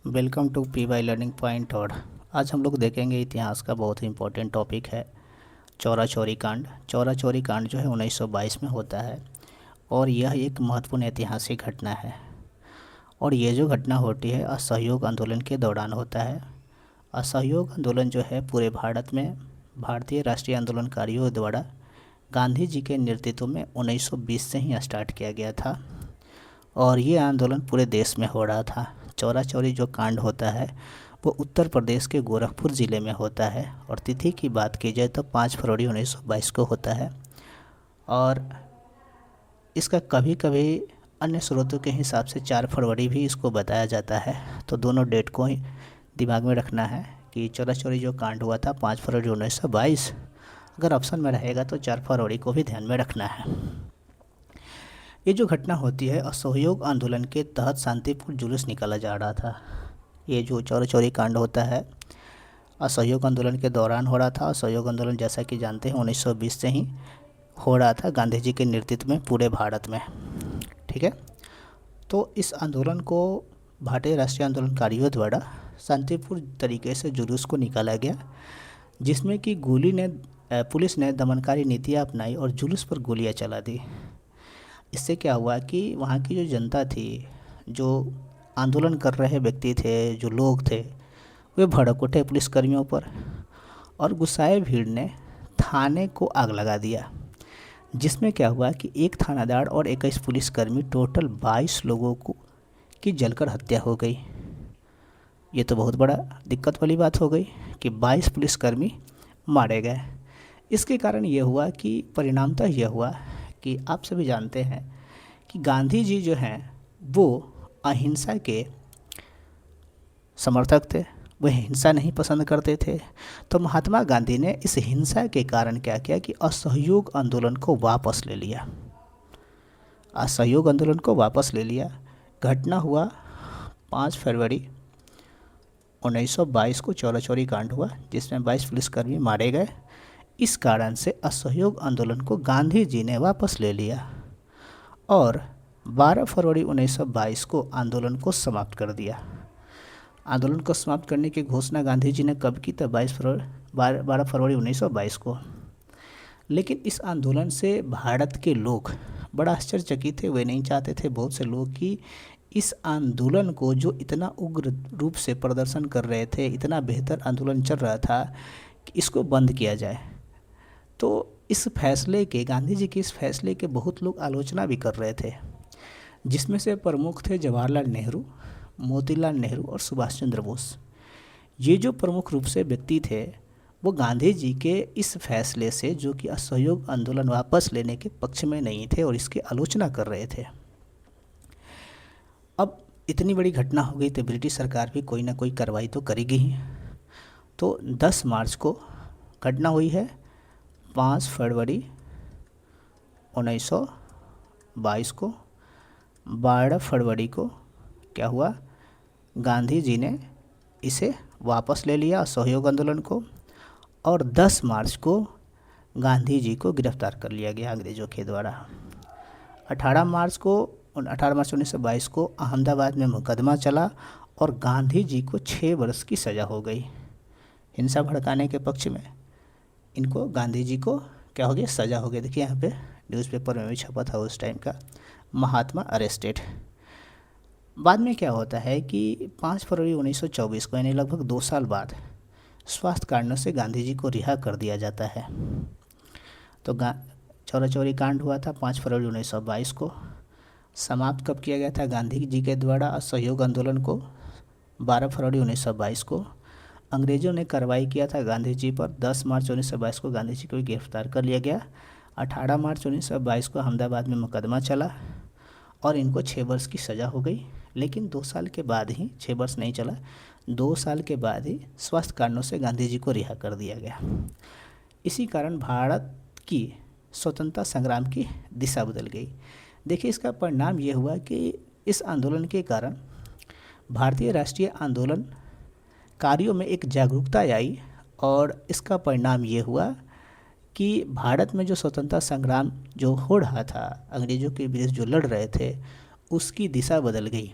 Welcome to P Y learning point. और आज हम लोग देखेंगे इतिहास का बहुत ही इम्पोर्टेंट टॉपिक है चौरा चौरी कांड। चौरा चौरी कांड जो है 1922 में होता है और यह एक महत्वपूर्ण ऐतिहासिक घटना है। और ये जो घटना होती है असहयोग आंदोलन के दौरान होता है। असहयोग आंदोलन जो है पूरे भारत में भारतीय राष्ट्रीय आंदोलनकारियों द्वारा गांधी जी के नेतृत्व में 1920 से ही स्टार्ट किया गया था और ये आंदोलन पूरे देश में हो रहा था। चौरा चौरी जो कांड होता है वो उत्तर प्रदेश के गोरखपुर ज़िले में होता है और तिथि की बात की जाए तो 5 फरवरी 1922 को होता है। और इसका कभी कभी अन्य स्रोतों के हिसाब से 4 फरवरी भी इसको बताया जाता है, तो दोनों डेट को ही दिमाग में रखना है कि चौरा चौरी जो कांड हुआ था 5 फरवरी 1922, अगर ऑप्शन में रहेगा तो 4 फरवरी को भी ध्यान में रखना है। ये जो घटना होती है असहयोग आंदोलन के तहत शांतिपूर्ण जुलूस निकाला जा रहा था। ये जो चौरा चौरी कांड होता है असहयोग आंदोलन के दौरान हो रहा था। असहयोग आंदोलन जैसा कि जानते हैं 1920 से ही हो रहा था गांधी जी के नेतृत्व में पूरे भारत में। ठीक है, तो इस आंदोलन को भारतीय राष्ट्रीय आंदोलनकारियों द्वारा शांतिपूर्ण तरीके से जुलूस को निकाला गया, जिसमें कि पुलिस ने दमनकारी नीतियाँ अपनाई और जुलूस पर गोलियाँ चला दी। इससे क्या हुआ कि वहाँ की जो जनता थी, जो आंदोलन कर रहे व्यक्ति थे, जो लोग थे, वे भड़क उठे पुलिसकर्मियों पर और गुस्साए भीड़ ने थाने को आग लगा दिया, जिसमें क्या हुआ कि एक थानादार और 21 पुलिसकर्मी टोटल 22 लोगों को की जलकर हत्या हो गई। ये तो बहुत बड़ा दिक्कत वाली बात हो गई कि 22 पुलिसकर्मी मारे गए। इसके कारण ये हुआ कि परिणामतः यह हुआ कि आप सभी जानते हैं कि गांधी जी जो हैं वो अहिंसा के समर्थक थे, वह हिंसा नहीं पसंद करते थे। तो महात्मा गांधी ने इस हिंसा के कारण क्या किया कि असहयोग आंदोलन को वापस ले लिया। असहयोग आंदोलन को वापस ले लिया। घटना हुआ 5 फरवरी 1922 को चौरा चौरी कांड हुआ, जिसमें 22 पुलिसकर्मी मारे गए। इस कारण से असहयोग आंदोलन को गांधी जी ने वापस ले लिया और 12 फरवरी 1922 को आंदोलन को समाप्त कर दिया। आंदोलन को समाप्त करने की घोषणा गांधी जी ने कब की? तो 12 फरवरी 1922 को। लेकिन इस आंदोलन से भारत के लोग बड़ा आश्चर्यचकित थे। वे नहीं चाहते थे बहुत से लोग कि इस आंदोलन को, जो इतना उग्र रूप से प्रदर्शन कर रहे थे, इतना बेहतर आंदोलन चल रहा था, कि इसको बंद किया जाए। तो इस फैसले के, गांधी जी के इस फैसले के बहुत लोग आलोचना भी कर रहे थे, जिसमें से प्रमुख थे जवाहरलाल नेहरू, मोतीलाल नेहरू और सुभाष चंद्र बोस। ये जो प्रमुख रूप से व्यक्ति थे वो गांधी जी के इस फैसले से, जो कि असहयोग आंदोलन वापस लेने के पक्ष में नहीं थे और इसकी आलोचना कर रहे थे। अब इतनी बड़ी घटना हो गई तो ब्रिटिश सरकार भी कोई ना कोई कार्रवाई तो करेगी ही। तो 10 मार्च को घटना हुई है। 5 फरवरी 1922 को, 12 फरवरी को क्या हुआ, गांधी जी ने इसे वापस ले लिया असहयोग आंदोलन को, और 10 मार्च को गांधी जी को गिरफ्तार कर लिया गया अंग्रेज़ों के द्वारा। 18 मार्च 1922 को अहमदाबाद में मुकदमा चला और गांधी जी को 6 वर्ष की सज़ा हो गई। हिंसा भड़काने के पक्ष में इनको, गांधी जी को क्या हो गया, सज़ा हो गई। देखिए यहाँ पे न्यूज़पेपर में भी छपा था उस टाइम का, महात्मा अरेस्टेड। बाद में क्या होता है कि 5 फरवरी 1924 को, यानी लगभग 2 साल बाद, स्वास्थ्य कारणों से गांधी जी को रिहा कर दिया जाता है। तो चौरा चौरी कांड हुआ था 5 फरवरी 1922 को। समाप्त कब किया गया था गांधी जी के द्वारा असहयोग आंदोलन को? 12 फरवरी 1922 को। अंग्रेज़ों ने कार्रवाई किया था गांधी जी पर। 10 मार्च 1922 को गांधी जी को गिरफ्तार कर लिया गया। 18 मार्च 1922 को अहमदाबाद में मुकदमा चला और इनको 6 वर्ष की सज़ा हो गई। लेकिन 2 साल के बाद ही, 6 वर्ष नहीं चला, 2 साल के बाद ही स्वास्थ्य कारणों से गांधी जी को रिहा कर दिया गया। इसी कारण भारत की स्वतंत्रता संग्राम की दिशा बदल गई। देखिए इसका परिणाम ये हुआ कि इस आंदोलन के कारण भारतीय राष्ट्रीय आंदोलन कार्यों में एक जागरूकता आई और इसका परिणाम ये हुआ कि भारत में जो स्वतंत्रता संग्राम जो हो रहा था, अंग्रेज़ों के विरुद्ध जो लड़ रहे थे, उसकी दिशा बदल गई।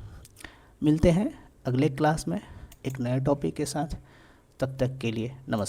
मिलते हैं अगले क्लास में एक नए टॉपिक के साथ। तब तक के लिए नमस्कार।